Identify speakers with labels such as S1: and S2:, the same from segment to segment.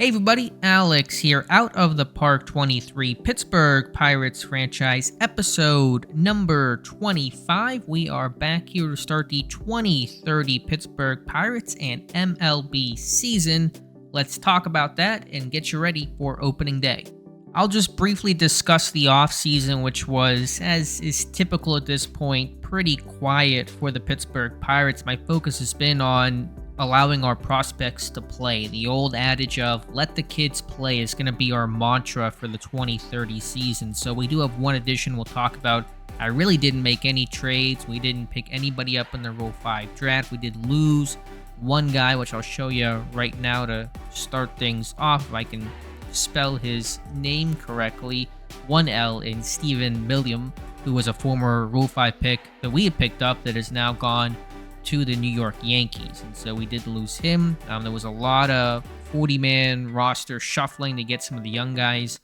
S1: Hey everybody, Alex here, Out of the Park 23, Pittsburgh Pirates franchise, episode number 25. We are back here to start the 2030 Pittsburgh Pirates and MLB season. Let's talk about that and get you ready for opening day. I'll just briefly discuss the offseason, which was, as is typical at this point, pretty quiet for the Pittsburgh Pirates. My focus has been on allowing our prospects to play. The old adage of let the kids play is going to be our mantra for the 2030 season. So we do have one addition we'll talk about. I really didn't make any trades. We didn't pick anybody up in the Rule 5 draft. We did lose one guy, which I'll show you right now to start things off, if I can spell his name correctly. One L in Stephen Milliam, who was a former Rule 5 pick that we had picked up that is now gone to the New York Yankees, and so we did lose him. There was a lot of 40-man roster shuffling to get some of the young guys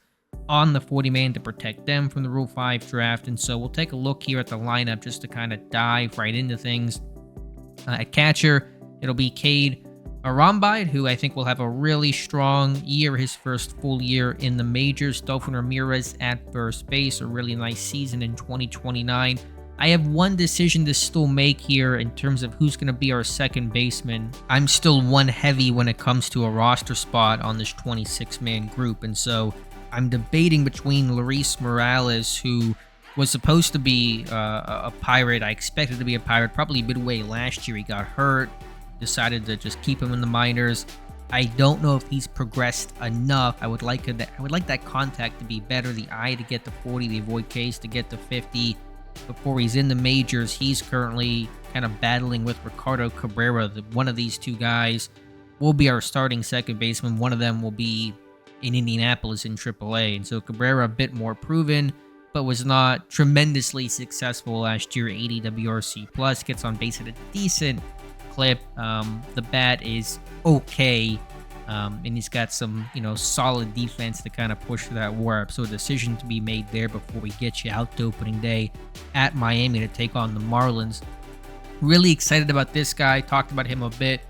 S1: on the 40-man to protect them from the Rule 5 draft, and so we'll take a look here at the lineup just to kind of dive right into things. At catcher, it'll be Cade Arambide, who I think will have a really strong year, his first full year in the majors. Dolphin Ramirez at first base, a really nice season in 2029. I have one decision to still make here in terms of who's going to be our second baseman. I'm still one heavy when it comes to a roster spot on this 26-man group, and so I'm debating between Luis Morales, who was supposed to be a Pirate. I expected to be a Pirate probably midway last year. He got hurt, decided to just keep him in the minors. I don't know if he's progressed enough. I would like that contact to be better, the eye to get to 40, the avoid case to get to 50. Before he's in the majors, he's currently kind of battling with Ricardo Cabrera. One of these two guys will be our starting second baseman. One of them will be in Indianapolis in AAA. And so Cabrera a bit more proven, but was not tremendously successful last year. 80 WRC plus, gets on base at a decent clip. The bat is okay. And he's got some, solid defense to kind of push that war up. So a decision to be made there before we get you out to opening day at Miami to take on the Marlins. Really excited about this guy. Talked about him a bit.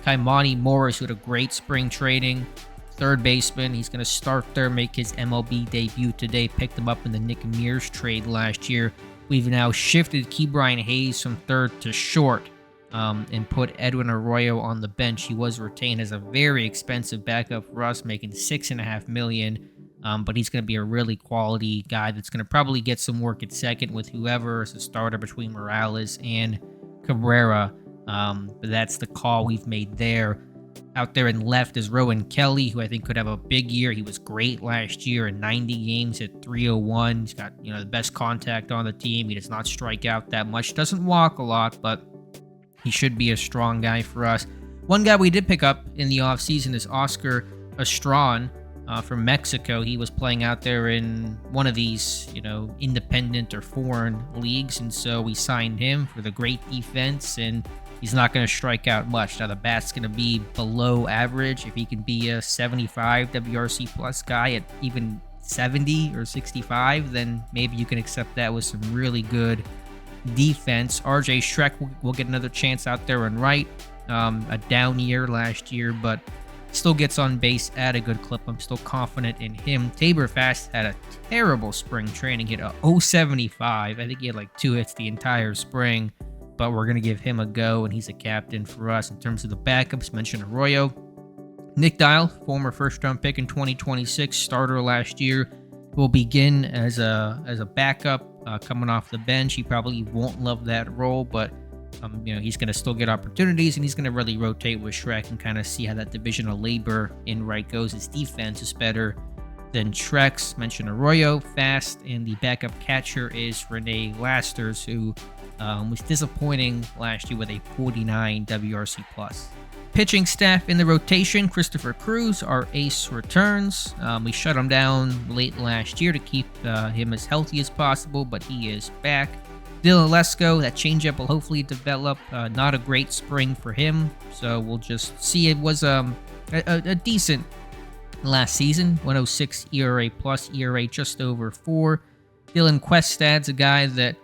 S1: Kaimani Morris, who had a great spring training. Third baseman. He's going to start there, make his MLB debut today. Picked him up in the Nick Mears trade last year. We've now shifted Ke'Bryan Hayes from third to short. And put Edwin Arroyo on the bench. He was retained as a very expensive backup for us, making $6.5 million. But he's going to be a really quality guy that's going to probably get some work at second with whoever is a starter between Morales and Cabrera. But that's the call we've made there. Out there in left is Rowan Kelly, who I think could have a big year. He was great last year in 90 games at 301. He's got the best contact on the team. He does not strike out that much. Doesn't walk a lot, but he should be a strong guy for us. One guy we did pick up in the offseason is Oscar Estron from Mexico. He was playing out there in one of these, independent or foreign leagues, and so we signed him for the great defense, and he's not going to strike out much. Now, the bat's going to be below average. If he can be a 75 WRC plus guy at even 70 or 65, then maybe you can accept that with some really good defense. RJ Schreck will get another chance out there and right. A down year last year, but still gets on base at a good clip. I'm still confident in him. Tabor Fast had a terrible spring training, hit a 075. I think he had like 2 hits the entire spring, but we're going to give him a go, and he's a captain for us. In terms of the backups, mentioned Arroyo. Nick Dial, former first-round pick in 2026, starter last year, will begin as a backup. Coming off the bench. He probably won't love that role, but he's going to still get opportunities, and he's going to really rotate with Schreck and kind of see how that division of labor in right goes. His defense is better than Schreck's. Mentioned Arroyo, Fast, and the backup catcher is Renee Lasters, who was disappointing last year with a 49 WRC plus. Pitching staff in the rotation, Christopher Cruz, our ace, returns. We shut him down late last year to keep him as healthy as possible, but he is back. Dylan Lesko, that changeup will hopefully develop. Not a great spring for him, so we'll just see. It was a decent last season, 106 ERA plus, ERA just over 4. Dylan Questad's a guy that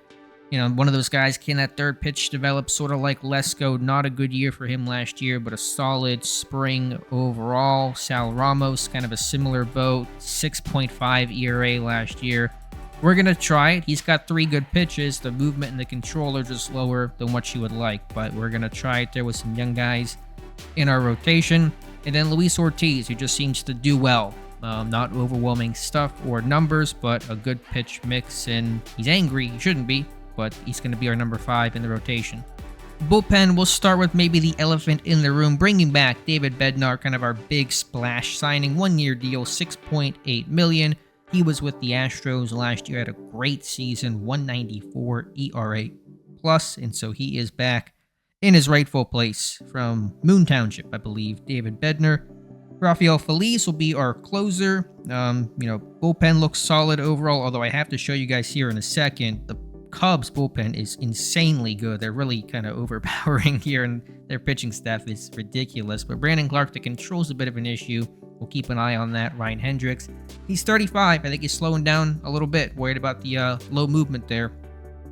S1: One of those guys, can that third pitch develop sort of like Lesko? Not a good year for him last year, but a solid spring overall. Sal Ramos, kind of a similar boat, 6.5 ERA last year. We're going to try it. He's got 3 good pitches. The movement and the control are just lower than what you would like, but we're going to try it there with some young guys in our rotation. And then Luis Ortiz, who just seems to do well. Not overwhelming stuff or numbers, but a good pitch mix, and he's angry. He shouldn't be, but he's going to be our number 5 in the rotation. Bullpen, we'll start with maybe the elephant in the room, bringing back David Bednar, kind of our big splash signing. 1-year deal, $6.8 million. He was with the Astros last year, had a great season, 194 ERA plus, and so he is back in his rightful place from Moon Township, I believe. David Bednar. Rafael Feliz will be our closer. Bullpen looks solid overall, although I have to show you guys here in a second. The Cubs bullpen is insanely good. They're really kind of overpowering here, and their pitching staff is ridiculous. But Brandon Clark, the control's a bit of an issue. We'll keep an eye on that. Ryan Hendricks, he's 35. I think he's slowing down a little bit. Worried about the low movement there.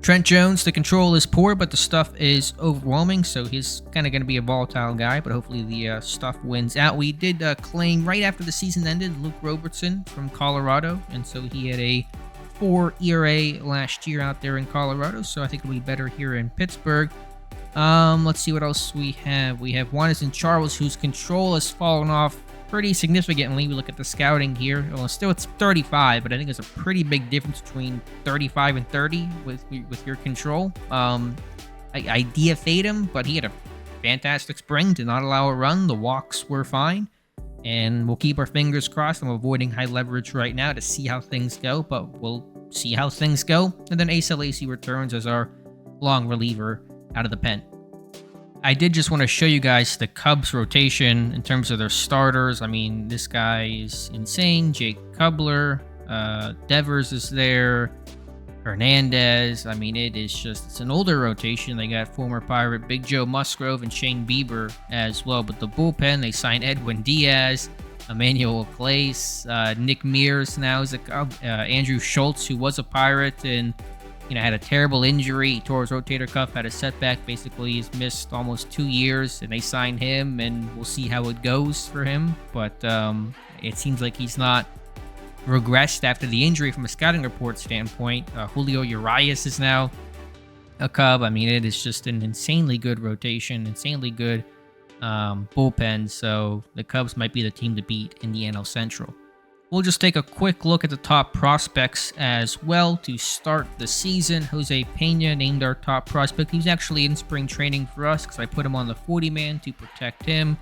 S1: Trent Jones, the control is poor, but the stuff is overwhelming, so he's kind of going to be a volatile guy, but hopefully the stuff wins out. We did claim right after the season ended Luke Robertson from Colorado, and so he had a 4 ERA last year out there in Colorado, so I think it'll be better here in Pittsburgh. Let's see what else we have. We have Juanis Charles, whose control has fallen off pretty significantly. We look at the scouting here. Well, still it's 35, but I think there's a pretty big difference between 35 and 30 with your control. I DFA'd him, but he had a fantastic spring, did not allow a run. The walks were fine, and we'll keep our fingers crossed. I'm avoiding high leverage right now to see how things go, but we'll see how things go. And then Asa Lacy returns as our long reliever out of the pen. I did just want to show you guys the Cubs rotation in terms of their starters. I mean, this guy is insane. Jake Kubler, Devers is there, Hernandez. I mean, it's an older rotation. They got former Pirate Big Joe Musgrove and Shane Bieber as well. But the bullpen, they signed Edwin Diaz, Emmanuel Clace, Nick Mears now is a Cub, Andrew Schultz, who was a Pirate and had a terrible injury. He tore his rotator cuff, had a setback. Basically, he's missed almost 2 years, and they signed him, and we'll see how it goes for him. But it seems like he's not regressed after the injury from a scouting report standpoint. Julio Urias is now a Cub. I mean, it is just an insanely good rotation, insanely good bullpen, so the Cubs might be the team to beat in the NL Central. We'll just take a quick look at the top prospects as well to start the season. Jose Pena named our top prospect. He's actually in spring training for us because I put him on the 40-man to protect him.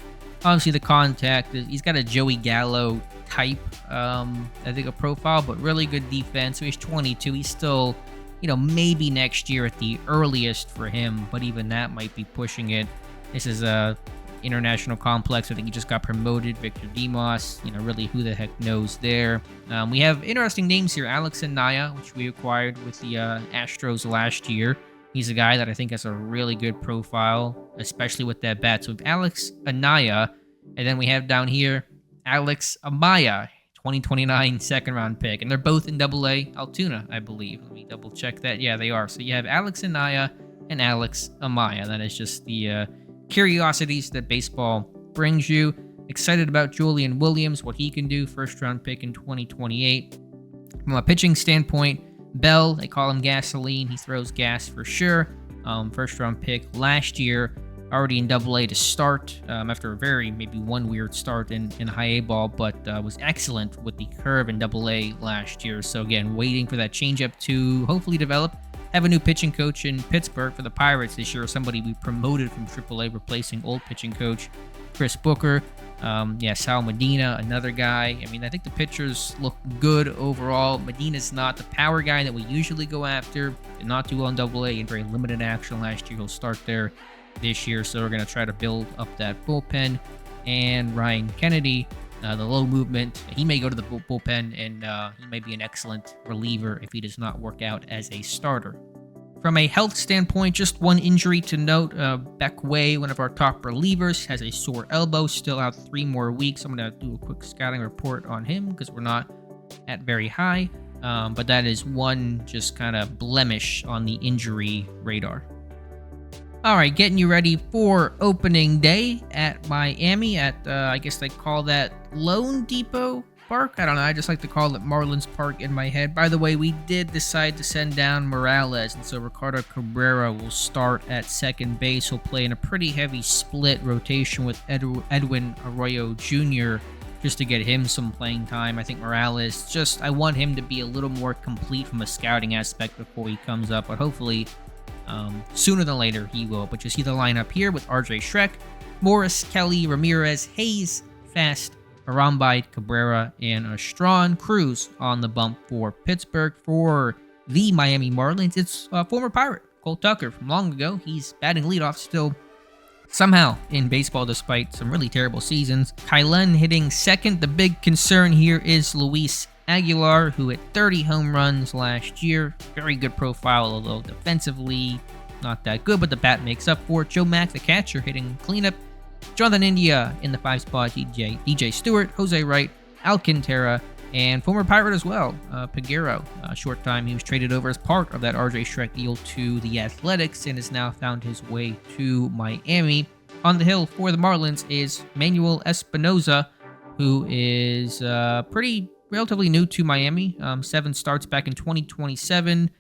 S1: Obviously, the contact, he's got a Joey Gallo type, I think, a profile, but really good defense. So he's 22. He's still, maybe next year at the earliest for him, but even that might be pushing it. This is a international complex. I think he just got promoted. Victor Demos, really who the heck knows there. We have interesting names here. Alex Anaya, which we acquired with the Astros last year. He's a guy that I think has a really good profile, especially with that bat. So we have Alex Anaya, and then we have down here Alex Amaya, 2029 second-round pick. And they're both in AA Altoona, I believe. Let me double-check that. Yeah, they are. So you have Alex Anaya and Alex Amaya. That is just the curiosities that baseball brings you. Excited about Julian Williams, what he can do. First-round pick in 2028. From a pitching standpoint, Bell, they call him gasoline. He throws gas for sure. First-round pick last year. Already in AA to start after a maybe one weird start in high A ball, but was excellent with the curve in AA last year. So again, waiting for that changeup to hopefully develop. Have a new pitching coach in Pittsburgh for the Pirates this year, somebody we promoted from AAA, replacing old pitching coach Chris Booker. Sal Medina, another guy. I mean, I think the pitchers look good overall. Medina's not the power guy that we usually go after. Did not do well in AA and very limited action last year. He'll start there this year, so we're going to try to build up that bullpen. And Ryan Kennedy, the low movement, he may go to the bullpen, and he may be an excellent reliever if he does not work out as a starter. From a health standpoint, just one injury to note. Beck Way, one of our top relievers, has a sore elbow, still out 3 more weeks. I'm going to do a quick scouting report on him because we're not at very high. But that is one just kind of blemish on the injury radar. All right, getting you ready for opening day at Miami at, I guess they call that Lone Depot Park. I don't know. I just like to call it Marlins Park in my head. By the way, we did decide to send down Morales, and so Ricardo Cabrera will start at second base. He'll play in a pretty heavy split rotation with Edwin Arroyo Jr. just to get him some playing time. I think Morales, I want him to be a little more complete from a scouting aspect before he comes up, but hopefully sooner than later he will. But you see the lineup here with RJ Schreck, Morris, Kelly, Ramirez, Hayes, Fast, Arambide, Cabrera, and Estrón. Cruz on the bump for Pittsburgh. For the Miami Marlins, it's former Pirate Cole Tucker from long ago. He's batting leadoff still somehow in baseball despite some really terrible seasons. Kylen hitting second. The big concern here is Luis Aguilar, who hit 30 home runs last year. Very good profile, although defensively not that good, but the bat makes up for it. Joe Mack, the catcher, hitting cleanup. Jonathan India in the 5 spot, DJ Stewart, Jose Wright, Alcantara, and former Pirate as well, Peguero. Short time he was traded over as part of that RJ Schreck deal to the Athletics and has now found his way to Miami. On the hill for the Marlins is Manuel Espinoza, who is relatively new to Miami. 7 starts back in 2027.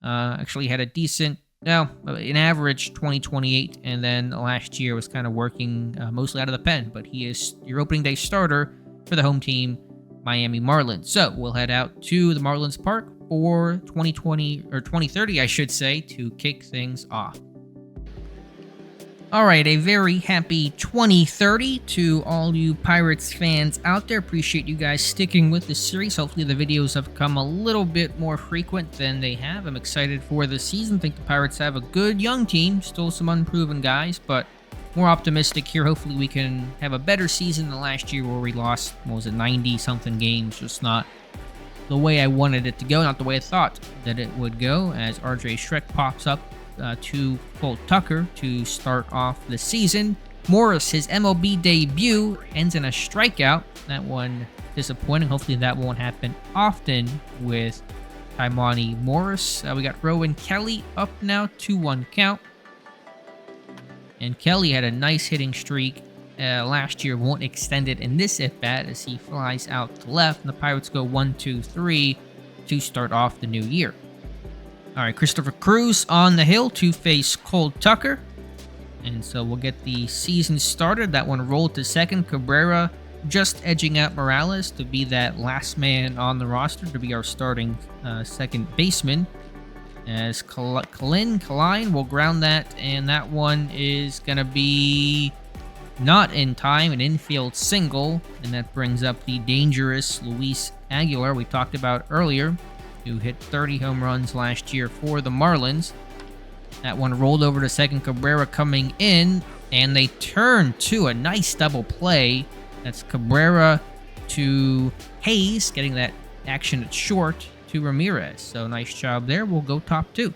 S1: Actually had a decent, an average 2028, and then last year was kind of working mostly out of the pen. But he is your opening day starter for the home team, Miami Marlins. So we'll head out to the Marlins Park for 2030, I should say, to kick things off. All right, a very happy 2030 to all you Pirates fans out there. Appreciate you guys sticking with the series. Hopefully the videos have come a little bit more frequent than they have. I'm excited for the season. I think the Pirates have a good young team, still some unproven guys, but more optimistic here. Hopefully we can have a better season than last year where we lost, 90-something games. Just not the way I wanted it to go, not the way I thought that it would go, as RJ Schreck pops up to Cole Tucker to start off the season. Morris, his MLB debut, ends in a strikeout. That one disappointing. Hopefully that won't happen often with Taimani Morris. We got Rowan Kelly up now, 2-1 count. And Kelly had a nice hitting streak last year. Won't extend it in this at-bat as he flies out to left. And the Pirates go 1-2-3 to start off the new year. All right, Christopher Cruz on the hill to face Cole Tucker. And so we'll get the season started. That one rolled to second. Cabrera just edging out Morales to be that last man on the roster, to be our starting second baseman. As Kaline will ground that, and that one is going to be not in time, an infield single. And that brings up the dangerous Luis Aguilar we talked about earlier, who hit 30 home runs last year for the Marlins. That one rolled over to second. Cabrera coming in, and they turn to a nice double play. That's Cabrera to Hayes, getting that action at short to Ramirez. So nice job there. We'll go top 2.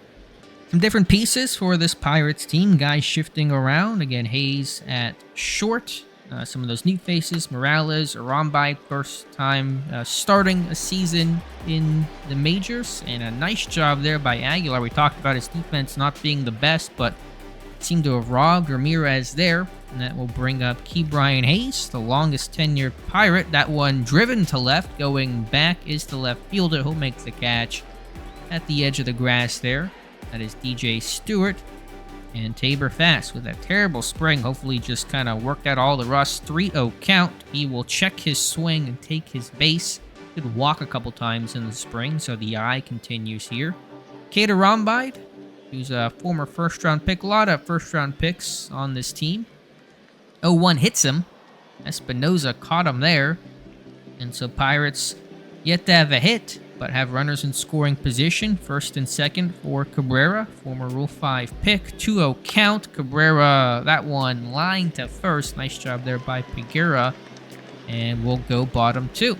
S1: Some different pieces for this Pirates team. Guys shifting around. Again, Hayes at short. Some of those new faces. Morales, Arambide, first time starting a season in the majors. And a nice job there by Aguilar. We talked about his defense not being the best, but seemed to have robbed Ramirez there. And that will bring up Ke'Bryan Hayes, the longest tenured Pirate. That one driven to left, going back is the left fielder who'll make the catch at the edge of the grass there. That is DJ Stewart. And Tabor Fast with that terrible spring. Hopefully just kind of worked out all the rust. 3-0 count. He will check his swing and take his base. Did walk a couple times in the spring, so the eye continues here. Kate Arambide, who's a former first-round pick. A lot of first-round picks on this team. 0-1 hits him. Espinoza caught him there. And so Pirates yet to have a hit, but have runners in scoring position. First and second for Cabrera, former Rule 5 pick. 2-0 count. Cabrera, that one line to first. Nice job there by Peguera. And we'll go bottom 2.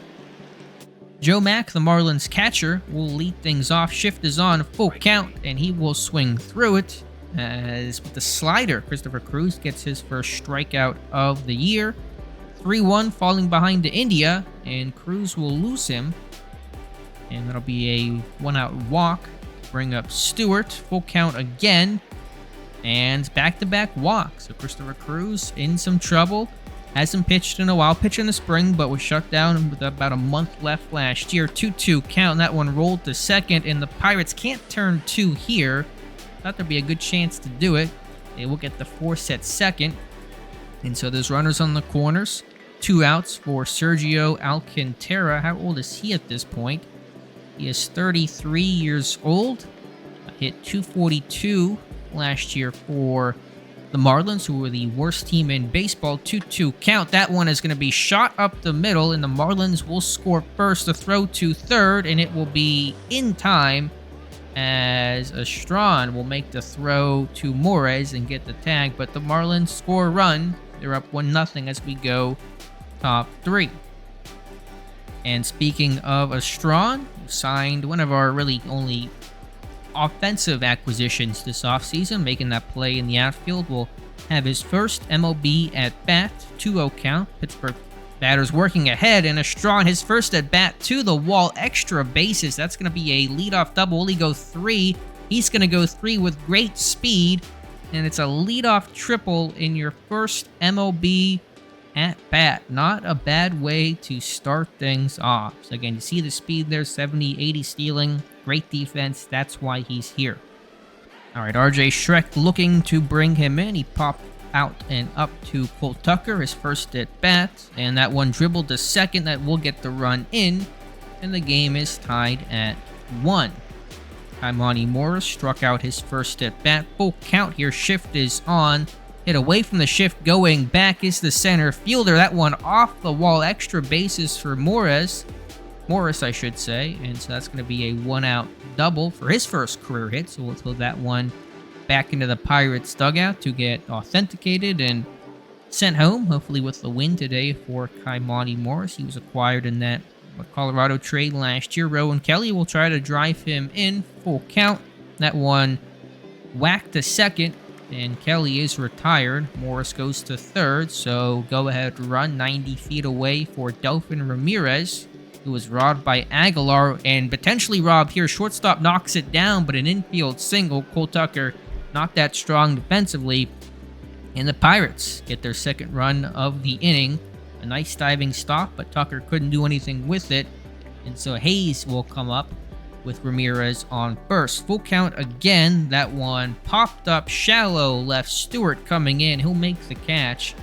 S1: Joe Mack, the Marlins catcher, will lead things off. Shift is on, full count, and he will swing through it. As with the slider, Christopher Cruz gets his first strikeout of the year. 3-1 falling behind to India, and Cruz will lose him. And that'll be a 1-out walk. Bring up Stewart. Full count again. And back-to-back walks. So Christopher Cruz in some trouble. Hasn't pitched in a while. Pitched in the spring, but was shut down with about a month left last year. 2-2 count. And that one rolled to second. And the Pirates can't turn 2 here. Thought there'd be a good chance to do it. They will get the force at second. And so there's runners on the corners. 2 outs for Sergio Alcantara. How old is he at this point? He is 33 years old. Hit .242 last year for the Marlins, who were the worst team in baseball. 2-2 count. That one is going to be shot up the middle, and the Marlins will score first. The throw to third, and it will be in time as Estrada will make the throw to Morez and get the tag. But the Marlins score a run. They're up 1-0 as we go top 3. And speaking of Estrada, signed one of our really only offensive acquisitions this offseason, making that play in the outfield. Will have his first MLB at bat, 2-0 count. Pittsburgh batters working ahead, and Estrada his first at bat to the wall, extra bases. That's going to be a leadoff double. Will he go 3? He's going to go 3 with great speed, and it's a leadoff triple in your first MLB at bat. Not a bad way to start things off. So again, you see the speed there, 70, 80 stealing. Great defense. That's why he's here. All right, RJ Schreck looking to bring him in. He popped out and up to Cole Tucker, his first at bat. And that one dribbled to second. That will get the run in. And the game is tied at 1. Imani Morris struck out his first at bat. Full count here. Shift is on. Hit away from the shift. Going back is the center fielder. That one off the wall. Extra bases for Morris, I should say. And so that's going to be a 1-out double for his first career hit. So we'll throw that one back into the Pirates dugout to get authenticated and sent home, hopefully with the win today for Imani Morris. He was acquired in that Colorado trade last year. Rowan Kelly will try to drive him in. Full count. That one whacked to second, and Kelly is retired. Morris goes to third, so go-ahead run 90 feet away for Delfin Ramirez, who was robbed by Aguilar, and potentially robbed here. Shortstop knocks it down, but an infield single. Cole Tucker not that strong defensively, and the Pirates get their second run of the inning. A nice diving stop, but Tucker couldn't do anything with it, and so Hayes will come up with Ramirez on first. Full count again. That one popped up shallow left. Stewart coming in. He'll make the catch.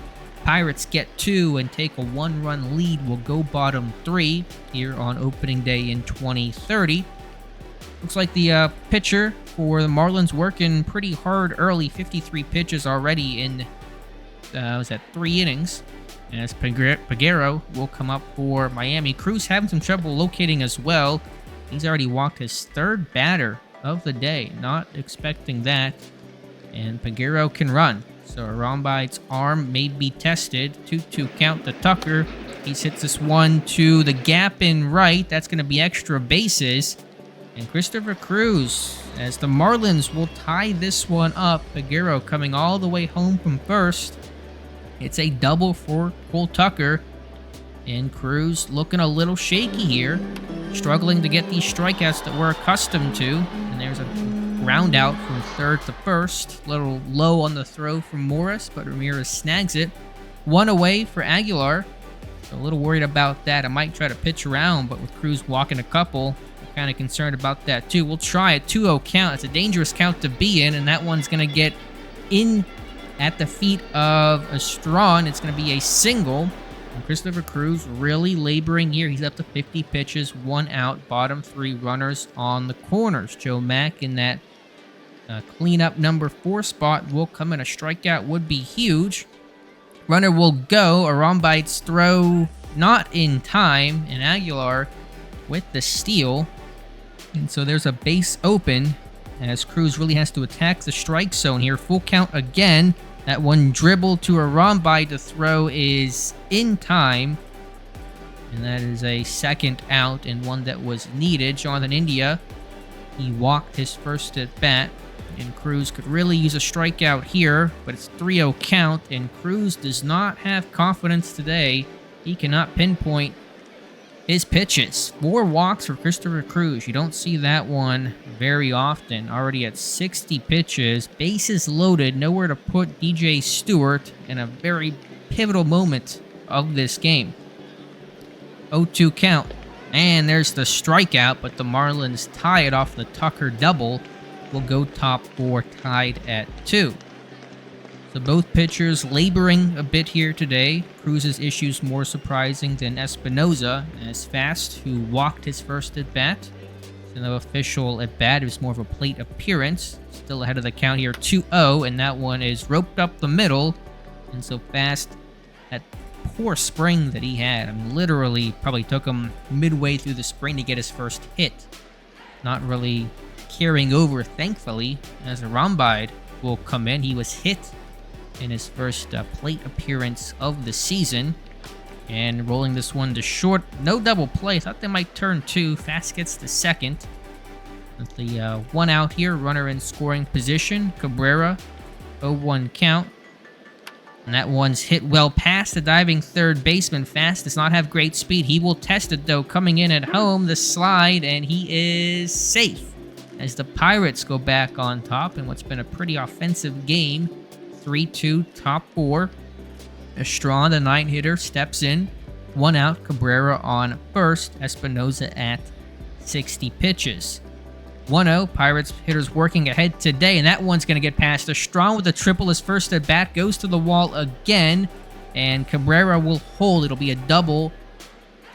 S1: Pirates get 2 and take a 1-run lead. Will go bottom 3 here on opening day in 2030. Looks like the pitcher for the Marlins working pretty hard early. 53 pitches already in, was that 3 innings? As Peguero will come up for Miami. Cruz having some trouble locating as well. He's already walked his 3rd batter of the day. Not expecting that. And Peguero can run. So Arombide's arm may be tested. 2-2 count to Tucker. He hits this one to the gap in right. That's going to be extra bases. And Christopher Cruz, as the Marlins will tie this one up. Peguero coming all the way home from first. It's a double for Cole Tucker. And Cruz looking a little shaky here. Struggling to get these strikeouts that we're accustomed to. And there's a ground out from third to first. A little low on the throw from Morris, but Ramirez snags it. 1 away for Aguilar. So a little worried about that. I might try to pitch around, but with Cruz walking a couple, I'm kind of concerned about that too. We'll try a 2-0 count. It's a dangerous count to be in, and that one's going to get in at the feet of Estrada. It's going to be a single. And Christopher Cruz really laboring here. He's up to 50 pitches, 1 out, bottom 3 runners on the corners. Joe Mack in that cleanup number 4 spot will come in. A strikeout would be huge. Runner will go. Arombide's throw not in time, and Aguilar with the steal. And so there's a base open as Cruz really has to attack the strike zone here. Full count again. That one dribble to Arombi to throw is in time. And that is a 2nd out and one that was needed. Jonathan India, he walked his first at bat. And Cruz could really use a strikeout here. But it's 3-0 count. And Cruz does not have confidence today. He cannot pinpoint His pitches, 4 walks for Christopher Cruz. You don't see that one very often. Already at 60 pitches, bases loaded, nowhere to put DJ Stewart in a very pivotal moment of this game. 0-2 count, and there's the strikeout, but the Marlins tie it off the Tucker double. Will go top 4 tied at 2. So both pitchers laboring a bit here today. Cruz's issues more surprising than Espinoza, as Fast, who walked his first at-bat. So no official at-bat, it was more of a plate appearance. Still ahead of the count here, 2-0, and that one is roped up the middle. And so Fast, that poor spring that he had, I mean, literally probably took him midway through the spring to get his first hit. Not really carrying over, thankfully, as Arambide will come in. He was hit in his first plate appearance of the season. And rolling this one to short. No double play. Thought they might turn 2. Fast gets to second. With the 1 out here. Runner in scoring position. Cabrera. 0-1 count. And that one's hit well past the diving third baseman. Fast does not have great speed. He will test it, though. Coming in at home. The slide. And he is safe. As the Pirates go back on top in what's been a pretty offensive game. 3-2, top 4. Estrada, the 9-hitter, steps in. 1 out, Cabrera on first. Espinoza at 60 pitches. 1-0, Pirates hitters working ahead today, and that one's going to get past Estrada with a triple. His first at-bat goes to the wall again, and Cabrera will hold. It'll be a double.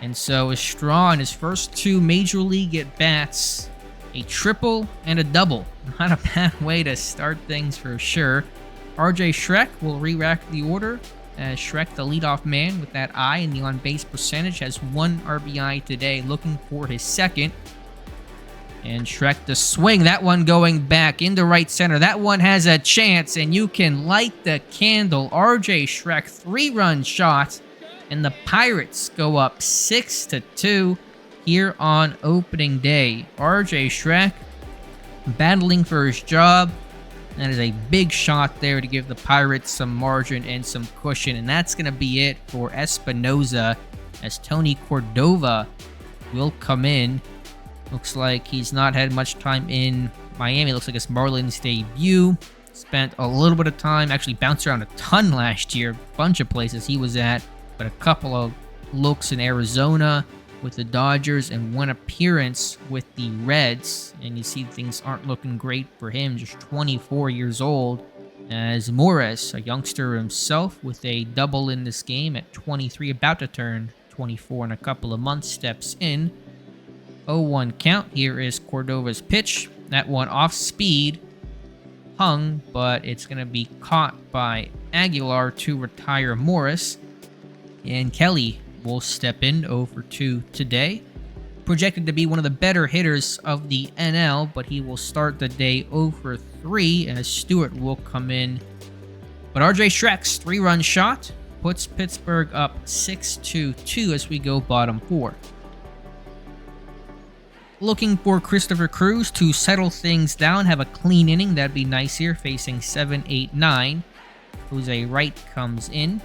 S1: And so Estrada in his first 2 Major League at-bats, a triple and a double. Not a bad way to start things for sure. RJ Schreck will re-rack the order, as Schreck, the leadoff man with that eye and the on-base percentage, has 1 RBI today, looking for his second. And Schreck the swing, that one going back into right center. That one has a chance, and you can light the candle. RJ Schreck, 3-run shot, and the Pirates go up 6-2 here on opening day. RJ Schreck battling for his job. That is a big shot there to give the Pirates some margin and some cushion. And that's going to be it for Espinoza, as Tony Cordova will come in. Looks like he's not had much time in Miami. Looks like it's Marlins debut. Spent a little bit of time, actually bounced around a ton last year. Bunch of places he was at, but a couple of looks in Arizona with the Dodgers and 1 appearance with the Reds. And you see things aren't looking great for him, just 24 years old. As Morris, a youngster himself, with a double in this game at 23, about to turn 24 in a couple of months, steps in. 0-1 count. Here is Cordova's pitch. That one off speed, hung, but it's going to be caught by Aguilar to retire Morris. And Kelly will step in 0-2 today. Projected to be one of the better hitters of the NL, but he will start the day 0-3 as Stewart will come in. But RJ Schreck's 3-run shot puts Pittsburgh up 6-2 as we go bottom 4. Looking for Christopher Cruz to settle things down, have a clean inning. That'd be nice here, facing 7-8-9. Jose Wright comes in.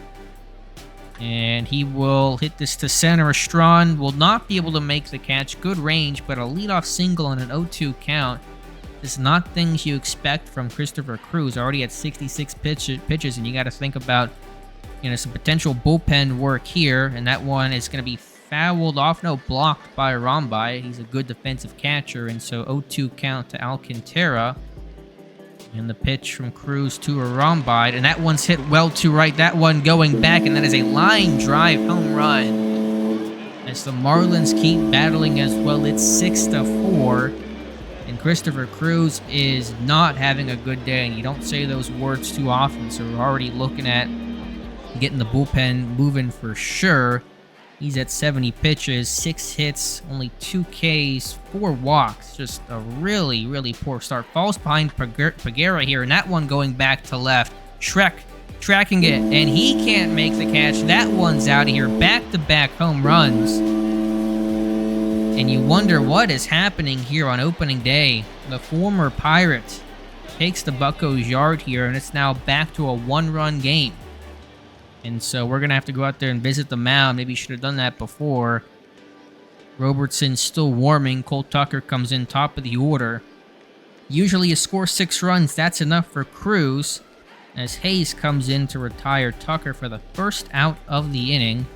S1: And he will hit this to center. Estrada will not be able to make the catch. Good range, but a leadoff single on an 0-2 count is not things you expect from Christopher Cruz. Already at 66 pitches, and you got to think about, some potential bullpen work here. And that one is going to be fouled off. No, blocked by Arambide. He's a good defensive catcher, and so 0-2 count to Alcantara. And the pitch from Cruz to Arambide, and that one's hit well to right. That one going back, and that is a line drive home run. As the Marlins keep battling as well, it's 6-4. And Christopher Cruz is not having a good day, and you don't say those words too often, so we're already looking at getting the bullpen moving for sure. He's at 70 pitches, 6 hits, only 2 Ks, 4 walks. Just a really, really poor start. Falls behind Peguera here, and that one going back to left. Schreck tracking it, and he can't make the catch. That one's out of here. Back-to-back home runs. And you wonder what is happening here on opening day. The former Pirate takes the Buccos yard here, and it's now back to a 1-run game. And so we're going to have to go out there and visit the mound. Maybe you should have done that before. Robertson still warming. Cole Tucker comes in top of the order. Usually you score 6 runs. That's enough for Cruz, as Hayes comes in to retire Tucker for the first out of the inning.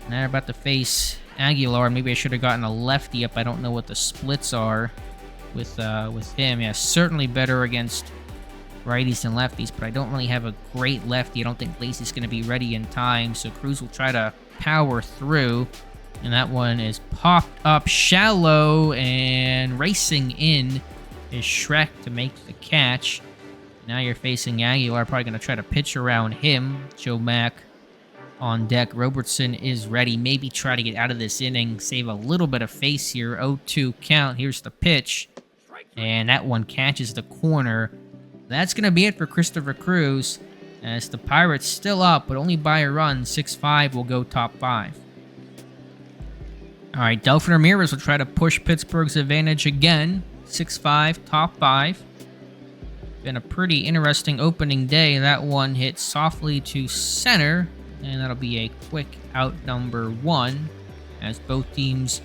S1: And they're about to face Aguilar. Maybe I should have gotten a lefty up. I don't know what the splits are with him. Yeah, certainly better against righties and lefties, but I don't really have a great lefty. I don't think Lacey's going to be ready in time, so Cruz will try to power through. And that one is popped up shallow, and racing in is Shrek to make the catch. Now you're facing Aguilar, probably going to try to pitch around him. Joe Mack on deck. Robertson is ready. Maybe try to get out of this inning, save a little bit of face here. 0-2 count. Here's the pitch. And that one catches the corner. That's going to be it for Christopher Cruz, as the Pirates still up, but only by a run. 6-5 will go top 5. All right, Delphin Ramirez will try to push Pittsburgh's advantage again. 6-5, top 5. Been a pretty interesting opening day. That one hit softly to center, and that'll be a quick out number 1, as both teams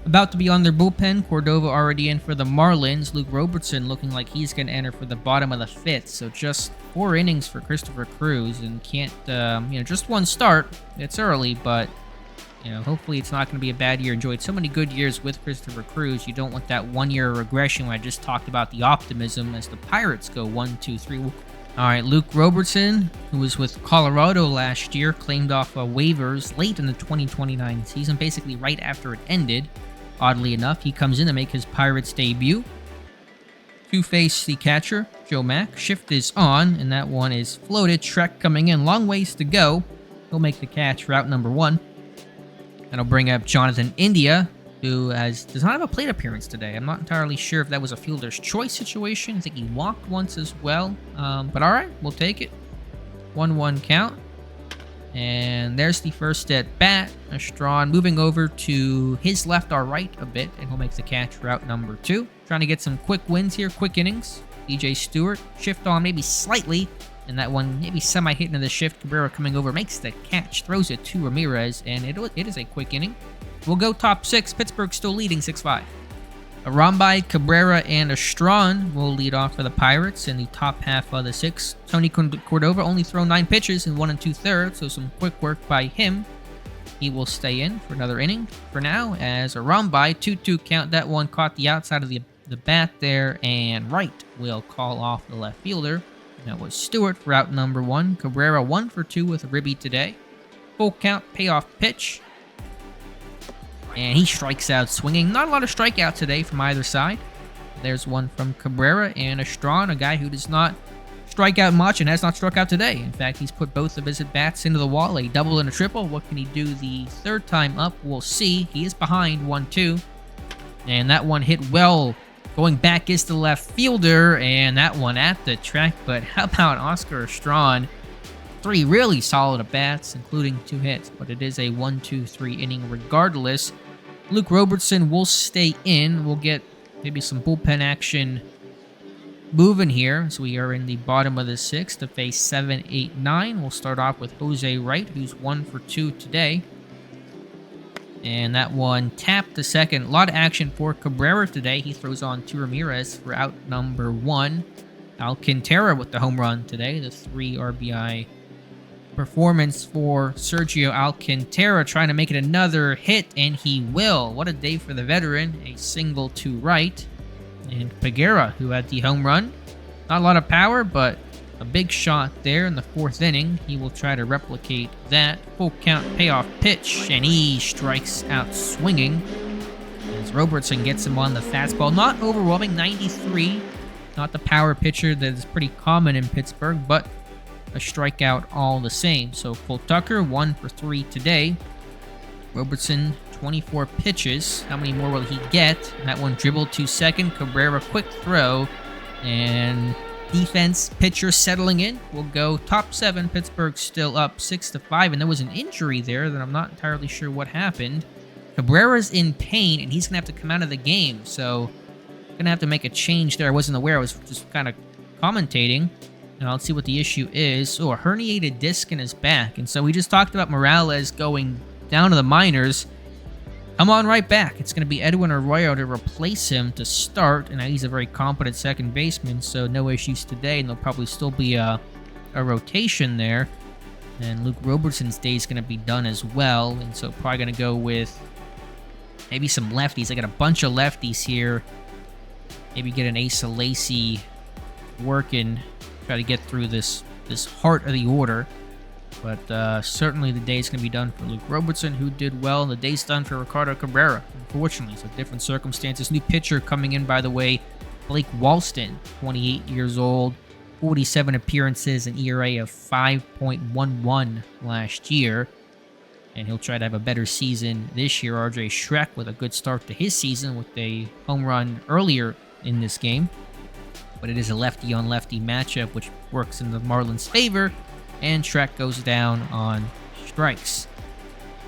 S1: about to be on their bullpen. Cordova already in for the Marlins. Luke Robertson looking like he's going to enter for the bottom of the 5th. So just 4 innings for Christopher Cruz, and can't, just one start. It's early, but, hopefully it's not going to be a bad year. Enjoyed so many good years with Christopher Cruz. You don't want that 1-year regression when I just talked about the optimism as the Pirates go 1-2-3. All right, Luke Robertson, who was with Colorado last year, claimed off waivers late in the 2029 season, basically right after it ended. Oddly enough, he comes in to make his Pirates debut. To face the catcher, Joe Mack. Shift is on, and that one is floated. Shrek coming in. Long ways to go. He'll make the catch for out number 1. That'll bring up Jonathan India, who does not have a plate appearance today. I'm not entirely sure if that was a fielder's choice situation. I think he walked once as well. But all right, we'll take it. 1-1 count. And there's the first at bat. Strawn moving over to his left or right a bit, and he'll make the catch for out number 2. Trying to get some quick wins here, quick innings. DJ Stewart, shift on maybe slightly, and that one maybe semi-hit into the shift. Cabrera coming over, makes the catch, throws it to Ramirez, and it is a quick inning. We'll go top 6. Pittsburgh still leading 6-5. Arambide, Cabrera, and Strawn will lead off for the Pirates in the top half of the 6th. Tony Cordova only thrown 9 pitches in 1 2/3, so some quick work by him. He will stay in for another inning for now, as Arambide, 2-2 count. That one caught the outside of the bat there, and Wright will call off the left fielder. That was Stewart for out number 1. Cabrera 1 for 2 with a ribby today. Full count payoff pitch. And he strikes out swinging. Not a lot of strikeout today from either side. There's one from Cabrera, and Strawn, a guy who does not strike out much and has not struck out today. In fact, he's put both of his at-bats into the wall, a double and a triple. What can he do the third time up? We'll see. He is behind 1-2. And that one hit well. Going back is the left fielder, and that one at the track. But how about Oscar Strawn? 3 really solid at-bats, including 2 hits. But it is a 1-2-3 inning regardless. Luke Robertson will stay in. We'll get maybe some bullpen action moving here. So we are in the bottom of the 6th to face 7, 8, 9. We'll start off with Jose Wright, who's 1 for 2 today. And that one tapped the second. A lot of action for Cabrera today. He throws on to Ramirez for out number 1. Alcantara with the home run today. The 3 RBI performance for Sergio Alcantara, trying to make it another hit, and he will. What a day for the veteran. A single to right. And Peguera, who had the home run. Not a lot of power, but a big shot there in the 4th inning. He will try to replicate that. Full count payoff pitch, and he strikes out swinging as Robertson gets him on the fastball. Not overwhelming, 93. Not the power pitcher that is pretty common in Pittsburgh, but a strikeout all the same. So Cole Tucker, 1 for 3 today. Robertson, 24 pitches. How many more will he get? That one dribbled to second. Cabrera, quick throw. And defense, pitcher settling in. We'll go top 7. Pittsburgh still up 6-5. And there was an injury there that I'm not entirely sure what happened. Cabrera's in pain, and he's going to have to come out of the game. So going to have to make a change there. I wasn't aware. I was just kind of commentating. Now, let's see what the issue is. Oh, a herniated disc in his back. And so we just talked about Morales going down to the minors. come on right back. It's going to be Edwin Arroyo to replace him to start, and he's a very competent second baseman, so no issues today, and there'll probably still be a rotation there. And Luke Robertson's day is going to be done as well, and so probably going to go with maybe some lefties. I got a bunch of lefties here. Maybe get an Asa Lacy working, try to get through this heart of the order. But certainly the day's going to be done for Luke Robertson, who did well, and the day's done for Ricardo Cabrera, unfortunately. So different circumstances. New pitcher coming in, by the way, Blake Walston, 28 years old, 47 appearances, an ERA of 5.11 last year. And he'll try to have a better season this year. RJ Schreck with a good start to his season with a home run earlier in this game. But it is a lefty-on-lefty matchup, which works in the Marlins' favor. And Schreck goes down on strikes.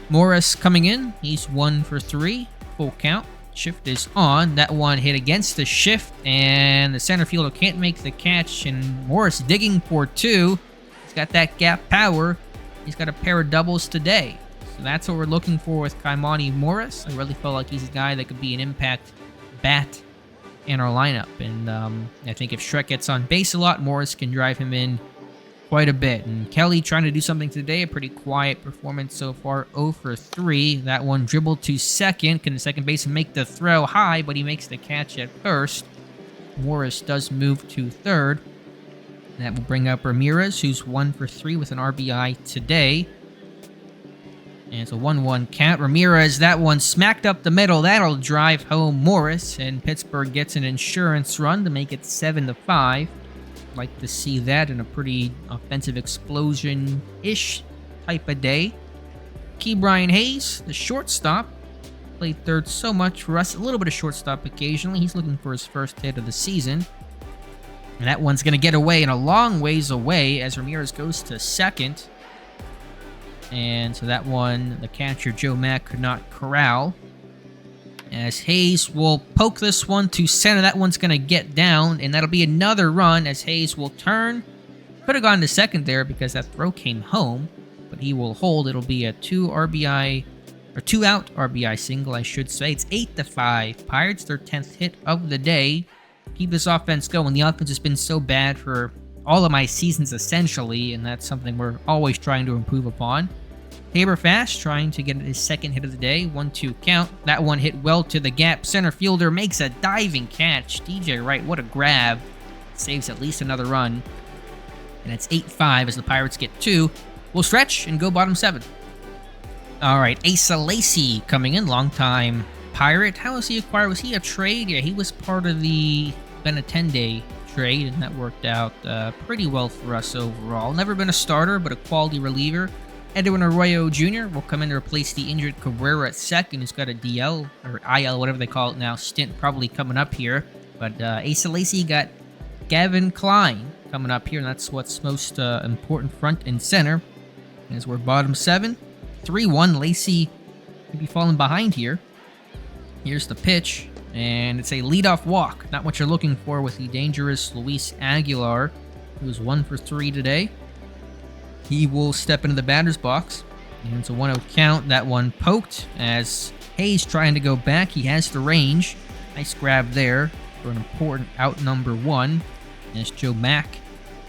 S1: Morris coming in. He's 1 for 3. Full count. Shift is on. That one hit against the shift, and the center fielder can't make the catch. And Morris digging for 2. He's got that gap power. He's got a pair of doubles today. So that's what we're looking for with Kaimani Morris. I really feel like he's a guy that could be an impact bat in our lineup. And I think if Schreck gets on base a lot, Morris can drive him in quite a bit. And Kelly trying to do something today. A pretty quiet performance so far. 0 for 3. That one dribbled to second. Can the second baseman make the throw high, but he makes the catch at first. Morris does move to third. That will bring up Ramirez, who's 1 for 3 with an RBI today. And it's a 1-1 count. Ramirez, that one smacked up the middle. That'll drive home Morris, and Pittsburgh gets an insurance run to make it 7-5. Like to see that in a pretty offensive explosion-ish type of day. Ke'Bryan Hayes, the shortstop, played third so much for us. A little bit of shortstop occasionally. He's looking for his first hit of the season. And that one's going to get away and a long ways away as Ramirez goes to second. And so that one, the catcher, Joe Mack, could not corral. As Hayes will poke this one to center. That one's going to get down, and that'll be another run as Hayes will turn. Could have gone to second there because that throw came home, but he will hold. It'll be a 2-out RBI single, I should say. It's 8-5. Pirates, their 10th hit of the day. Keep this offense going. The offense has been so bad for all of my seasons, essentially, and that's something we're always trying to improve upon. Tabor Fast trying to get his second hit of the day. 1-2 count. That one hit well to the gap. Center fielder makes a diving catch. DJ Wright, what a grab. Saves at least another run. And it's 8-5 as the Pirates get 2. We'll stretch and go bottom 7. All right, Asa Lacy coming in. Longtime Pirate. How was he acquired? Was he a trade? Yeah, he was part of the Benintendi trade, and that worked out pretty well for us overall. Never been a starter, but a quality reliever. Edwin Arroyo Jr. will come in to replace the injured Cabrera at second. He's got a DL, or IL, whatever they call it now, stint probably coming up here. But Asa Lacy got Gavin Klein coming up here, and that's what's most important, front and center. As we're bottom 7, 3-1. Lacy could be falling behind here. Here's the pitch, and it's a leadoff walk. Not what you're looking for with the dangerous Luis Aguilar, who's 1 for 3 today. He will step into the batter's box. And it's a 1-0 count. That one poked as Hayes trying to go back. He has the range. Nice grab there for an important out number 1. As Joe Mack,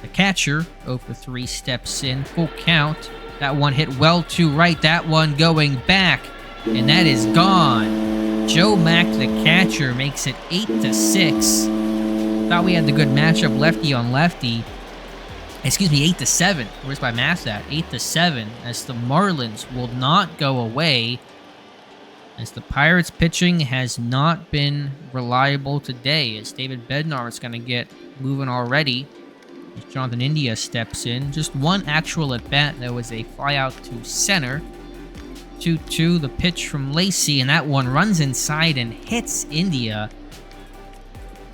S1: the catcher, 0 for 3, steps in. Full count. That one hit well to right. That one going back. And that is gone. Joe Mack, the catcher, makes it 8-6. Thought we had the good matchup lefty on lefty. Excuse me, 8-7. Where's my math at? 8-7, as the Marlins will not go away, as the Pirates pitching has not been reliable today, as David Bednar is going to get moving already. As Jonathan India steps in. Just one actual at-bat. That was a fly-out to center. 2-2, the pitch from Lacy, and that one runs inside and hits India.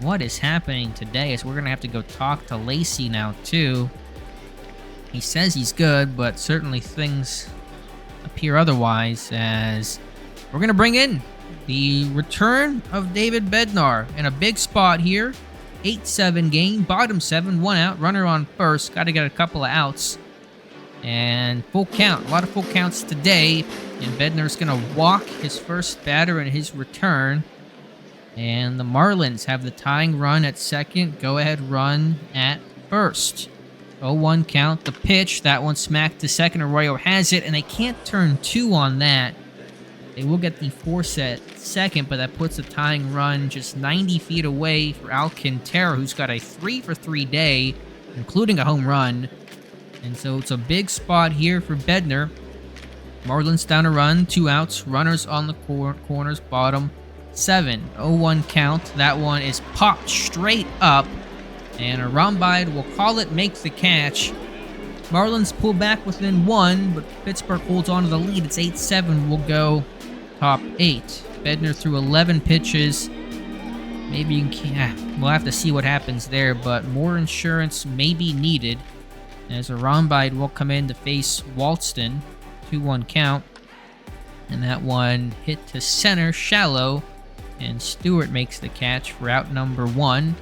S1: What is happening today? Is we're going to have to go talk to Lacy now, too. He says he's good, but certainly things appear otherwise, as we're going to bring in the return of David Bednar in a big spot here. 8-7 game, bottom 7, 1 out, runner on first. Got to get a couple of outs. And full count. A lot of full counts today. And Bednar's going to walk his first batter in his return. And the Marlins have the tying run at second. Go-ahead run at first. 0-1 count. The pitch. That one smacked to second. Arroyo has it, and they can't turn 2 on that. They will get the force at second, but that puts the tying run just 90 feet away for Alcantara, who's got a 3-for-3 day, including a home run. And so it's a big spot here for Bednar. Marlins down a run, 2 outs, runners on the corners, bottom 7. 0-1 count. That one is popped straight up, and Arambide will call it, make the catch. Marlins pull back within 1, but Pittsburgh holds on to the lead. It's 8-7. We'll go top 8. Bednar threw 11 pitches. Maybe you can, we'll have to see what happens there, but more insurance may be needed as Arambide will come in to face Walston. 2-1 count. And that one hit to center, shallow, and Stewart makes the catch for out number 1.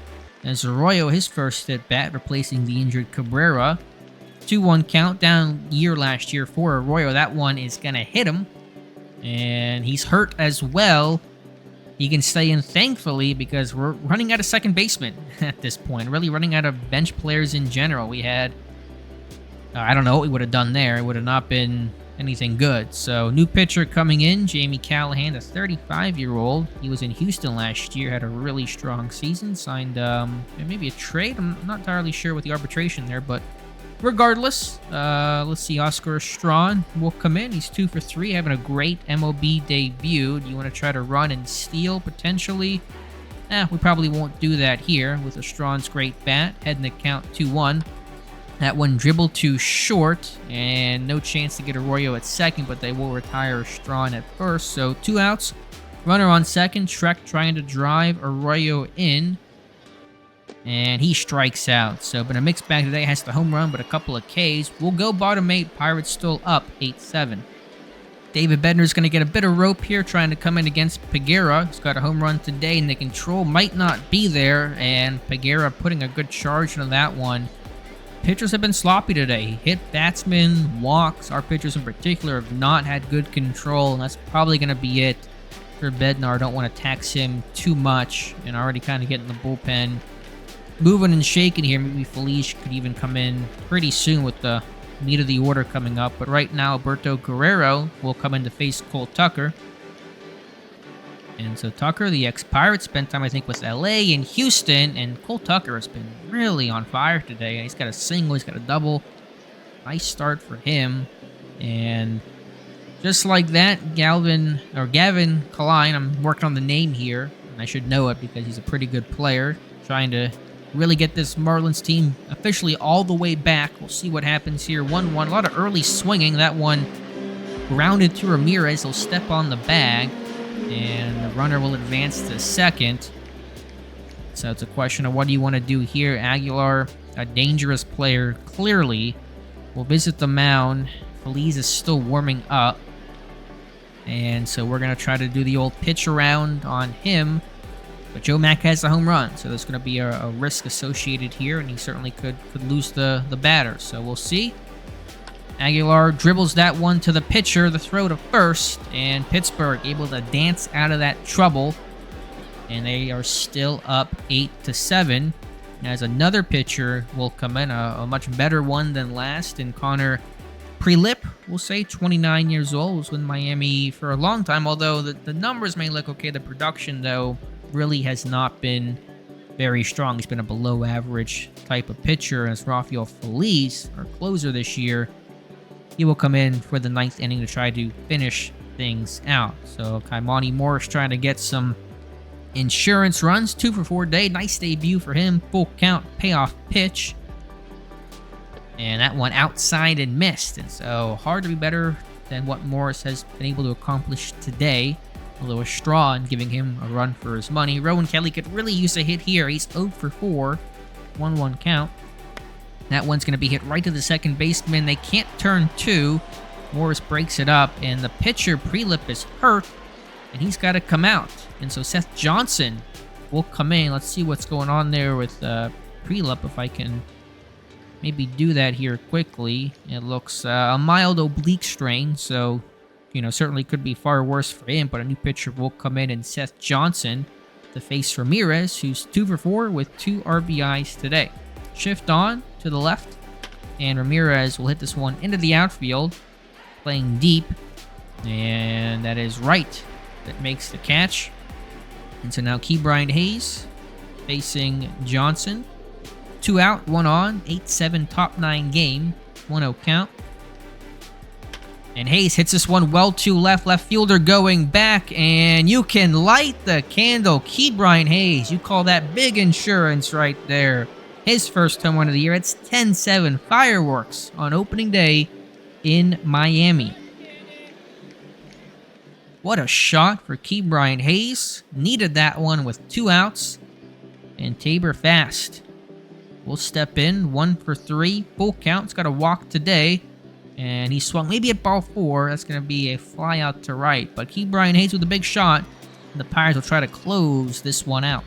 S1: As Arroyo, his first at bat, replacing the injured Cabrera. 2-1 count, down year last year for Arroyo. That one is going to hit him, and he's hurt as well. He can stay in, thankfully, because we're running out of second baseman at this point. Really running out of bench players in general. We had, I don't know what we would have done there. It would have not been anything good. So, new pitcher coming in, Jamie Callahan, a 35-year-old. He was in Houston last year, had a really strong season. Signed maybe a trade. I'm not entirely sure with the arbitration there, but regardless, let's see. Oscar Strawn will come in. He's 2-for-3, having a great MLB debut. Do you want to try to run and steal potentially? We probably won't do that here with a Strawn's great bat. Heading the count 2-1. That one dribbled too short, and no chance to get Arroyo at second, but they will retire Strawn at first. So 2 outs, runner on second. Trek trying to drive Arroyo in, and he strikes out. So, but a mixed bag today. Has the home run, but a couple of Ks. We'll go bottom 8. Pirates still up 8-7. David Bednar's going to get a bit of rope here, trying to come in against Peguera. He's got a home run today, and the control might not be there, and Peguera putting a good charge into that one. Pitchers have been sloppy today. Hit batsmen, walks. Our pitchers in particular have not had good control, and that's probably going to be it for Bednar. Don't want to tax him too much, and already kind of getting the bullpen moving and shaking here. Maybe Felice could even come in pretty soon with the meat of the order coming up. But right now, Alberto Guerrero will come in to face Cole Tucker. And so Tucker, the ex-Pirate, spent time, I think, with LA and Houston. And Cole Tucker has been really on fire today. He's got a single, he's got a double. Nice start for him. And just like that, Gavin Kaline, I'm working on the name here, and I should know it because he's a pretty good player. Trying to really get this Marlins team officially all the way back. We'll see what happens here. 1-1. A lot of early swinging. That one grounded to Ramirez. He'll step on the bag, and the runner will advance to second. So it's a question of what do you want to do here. Aguilar, a dangerous player, clearly, will visit the mound. Feliz is still warming up. And so we're going to try to do the old pitch around on him. But Joe Mack has the home run, so there's going to be a risk associated here, and he certainly could lose the batter. So we'll see. Aguilar dribbles that one to the pitcher, the throw to first, and Pittsburgh able to dance out of that trouble. And they are still up 8-7. As another pitcher will come in, a much better one than last, and Connor Prelip, we'll say, 29 years old, was with Miami for a long time, although the numbers may look okay. The production, though, really has not been very strong. He's been a below average type of pitcher. As Rafael Feliz, our closer this year, he will come in for the 9th inning to try to finish things out. So Kaimani Morris trying to get some insurance runs. 2-for-4 day. Nice debut for him. Full count payoff pitch. And that one outside and missed. And so hard to be better than what Morris has been able to accomplish today. Although a straw and giving him a run for his money. Rowan Kelly could really use a hit here. He's 0-for-4. 1-1 count. That one's going to be hit right to the second baseman. They can't turn 2. Morris breaks it up. And the pitcher, Prelip, is hurt. And he's got to come out. And so Seth Johnson will come in. Let's see what's going on there with Prelip, if I can maybe do that here quickly. It looks a mild oblique strain. So certainly could be far worse for him, but a new pitcher will come in, and Seth Johnson to face Ramirez, who's 2 for 4 with 2 RBIs today. Shift on to the left, and Ramirez will hit this one into the outfield, playing deep, and that is right. That makes the catch. And so now Ke'Bryan Hayes facing Johnson. 2 out, 1 on, 8-7 top 9 game, 1-0 count. And Hayes hits this one well to left fielder going back, and you can light the candle. Ke'Bryan Hayes, you call that big insurance right there. His first home run of the year. It's 10-7 fireworks on opening day in Miami. What a shot for Ke'Bryan Hayes. Needed that one with 2 outs. And Tabor Fast will step in, 1 for 3. Full count. He's got a walk today. And he swung maybe at ball 4. That's going to be a fly out to right. But Ke'Bryan Hayes with a big shot. And the Pirates will try to close this one out.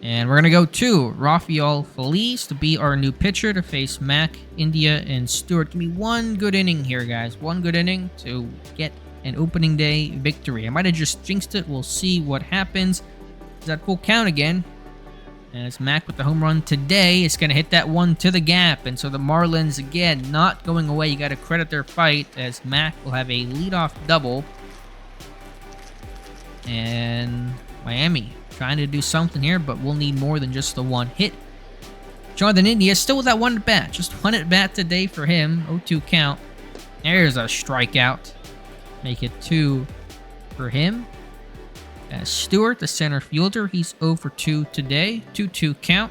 S1: And we're going to go to Rafael Feliz to be our new pitcher to face Mac, India, and Stewart. Give me one good inning here, guys. One good inning to get an opening day victory. I might have just jinxed it. We'll see what happens. Is that full count again? As Mac with the home run today is going to hit that one to the gap. And so the Marlins, again, not going away. You got to credit their fight, as Mac will have a leadoff double. And Miami trying to do something here, but we'll need more than just the one hit. Jonathan India still with that one at bat. Just one at bat today for him. 0-2 count. There's a strikeout. Make it 2 for him. As Stewart, the center fielder, he's 0 for 2 today. 2-2 count.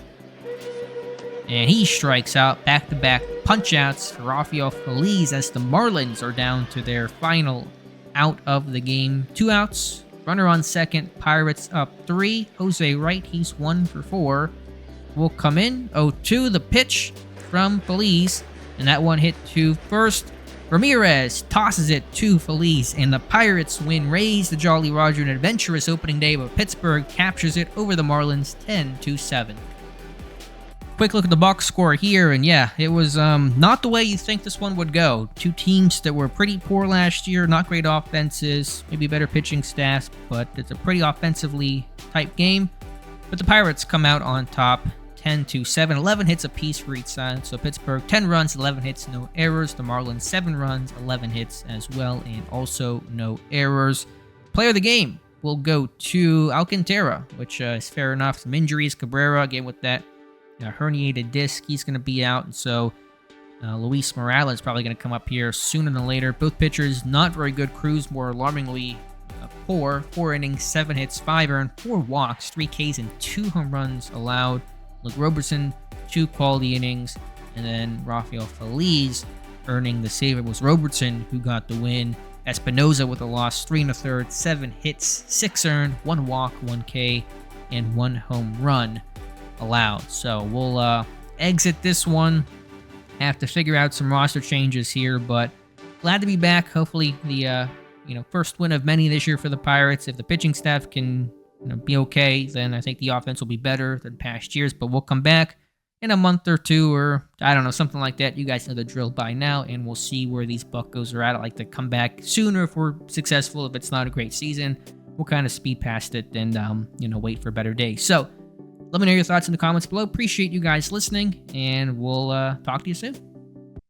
S1: And he strikes out. Back-to-back punch-outs for Rafael Feliz as the Marlins are down to their final out of the game. 2 outs. Runner on second. Pirates up 3. Jose Wright, he's 1 for 4. Will come in. 0-2, the pitch from Feliz. And that one hit to first. Ramirez tosses it to Feliz, and the Pirates win. Raise the Jolly Roger, an adventurous opening day, but Pittsburgh captures it over the Marlins 10-7. Quick look at the box score here, and yeah, it was not the way you think this one would go. 2 teams that were pretty poor last year, not great offenses, maybe better pitching staffs, but it's a pretty offensively type game. But the Pirates come out on top, 10-7, 11 hits apiece for each side. So Pittsburgh 10 runs, 11 hits, no errors. The Marlins 7 runs, 11 hits as well, and also no errors. Player of the game will go to Alcantara, which is fair enough. Some injuries. Cabrera, again with that herniated disc, he's going to be out. And so Luis Morales is probably going to come up here sooner than later. Both pitchers not very good. Cruz more alarmingly poor. 4 innings, 7 hits, 5 earned, 4 walks, 3 Ks, and 2 home runs allowed. Luke Robertson, 2 quality innings, and then Rafael Feliz earning the save. It was Robertson who got the win. Espinoza with a loss, 3 1/3, 7 hits, 6 earned, 1 walk, 1 K, and 1 home run allowed. So we'll exit this one. Have to figure out some roster changes here, but glad to be back. Hopefully the first win of many this year for the Pirates. If the pitching staff can be okay, then I think the offense will be better than past years. But we'll come back in a month or 2, or I don't know, something like that. You guys know the drill by now, and we'll see where these Buccos are at. I like to come back sooner if we're successful. If it's not a great season, we'll kind of speed past it and wait for a better day. So let me know your thoughts in the comments below. Appreciate you guys listening, and we'll talk to you soon.